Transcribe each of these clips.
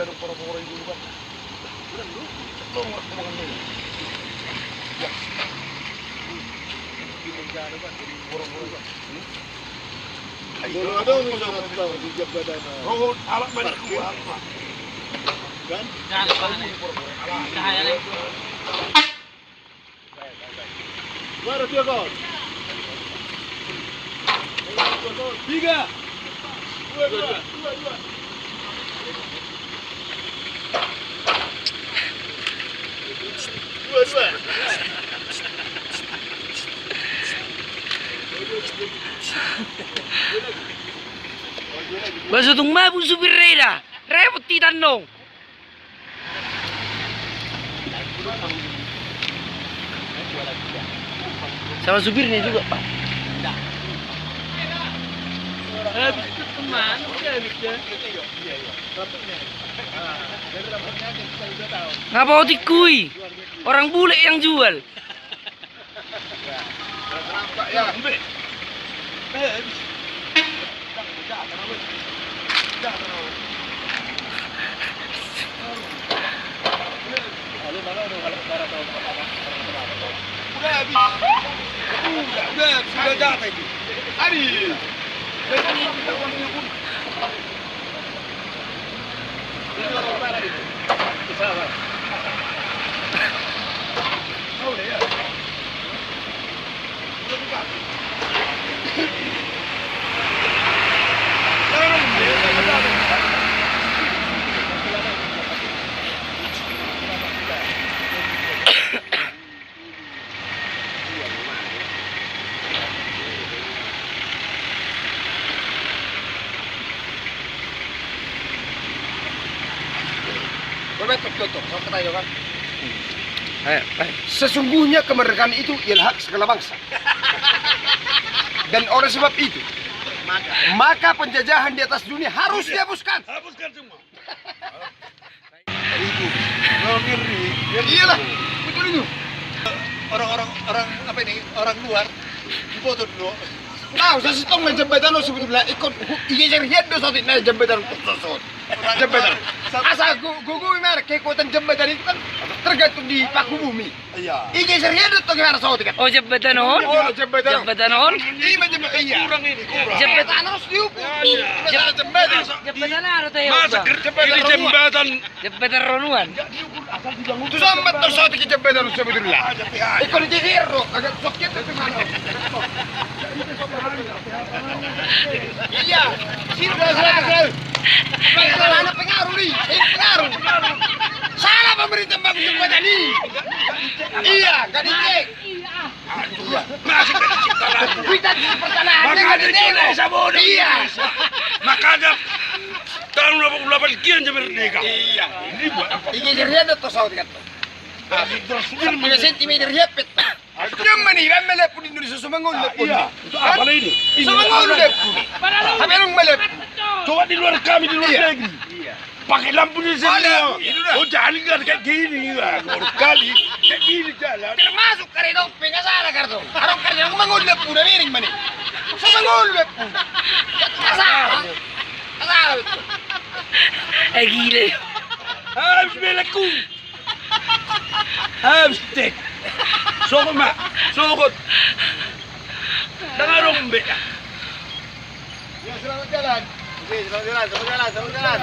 ada orang-orang dulu kan. Belum makan dulu. Ya. Di penjara kan jadi orang-orang kan. Ada orang tahu di jabatan. Oh, alat balik gua. Kan? Cahaya nih. Baru dia kau. 3 2 Basta tumabong supir Reda. Repot titanong. Sama supirnya juga, Pak. Habis itu teman, habisnya. Ngapa kau tikui? Orang bule yang jual. Ya, ambil. Udah, sudah jatuh itu. Hari. Tutup, sampai tayo kan. Sesungguhnya kemerdekaan itu ialah hak segala bangsa. Dan oleh sebab itu, maka penjajahan di atas dunia harus dihapuskan. Hapuskan semua. Itu, ngeri. Iyalah, betul itu. Orang apa ini? Orang luar dipoto dulu. Tahu, saya setong na jambatan lo sebetulnya ikut igejar head do sotit na jambatan sosot. Jambatan. Asa gugu mer keikutan jambatan itu kan tergantung di paku bumi. Iya. Igejar head to gimana sotit kan? Oh, jabatan on? Oh, jambatan. Jabatan on? Iya, jambatan iya. Kurang ini, kurang. Jabatan Harus diukur. Jambatan. Jabatan apa tayo? Masa ini jembatan. Jabatan ronuan. Itu sambat to sotit ke jambatan sebetulnya. Ikut di hero agak sokit itu mana? Iya, sudah. Anak pengaruh nih, pengaruh. Salah pemerintah bangun jembatan ini. Iya, gak dicek. Masih Kita pertanahan gak dicek. Iya. makanya tahun 88 sekian jam merdeka. Iya. Ini buat apa? Ini jadi tuh saud kan. Terus Punya sentimeter hepet. Nyaman nih, kan melepun Indonesia semangun lepun. Iya, itu apa ini? Semangun lepun. Tapi orang melep. Coba di luar kami di luar Iya. negeri. Pakai lampu di sini. Ada, itu dah. Oh jalan nggak kayak gini ya. Kali kayak gini jalan. Termasuk karedong pengen salah kartu. Orang kerja semangun lepun udah miring mana? Semangun lepun. Salah. Salah betul. Gila. Habis belaku. Habis tek. Sokot mak, sokot. Dengar rombe. Ya selamat jalan. Oke, selamat jalan, selamat jalan.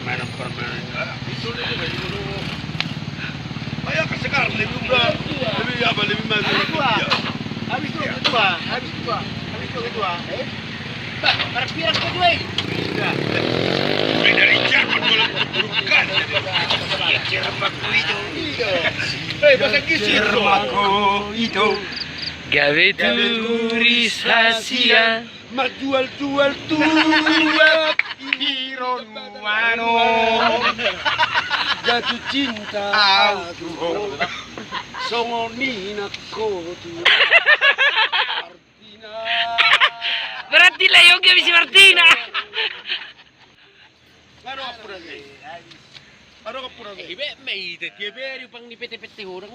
Permainan. Itu dulu. Kayak sekarang lebih berat, lebih apa, lebih maju. Habis dua. Perpiak kedua ini. Dari Jerman bukan. Jermanku itu. Bahasa Inggris. Jermanku itu. Gawe turisasian. Jual tua Iron Mano. jatuh cinta Aduh. Songonina kotu Martina Berarti lah Yogi habis Martina. Baru apa lagi? Baru apa lagi? Ibe mai, dia baru pang ni PT-PT orang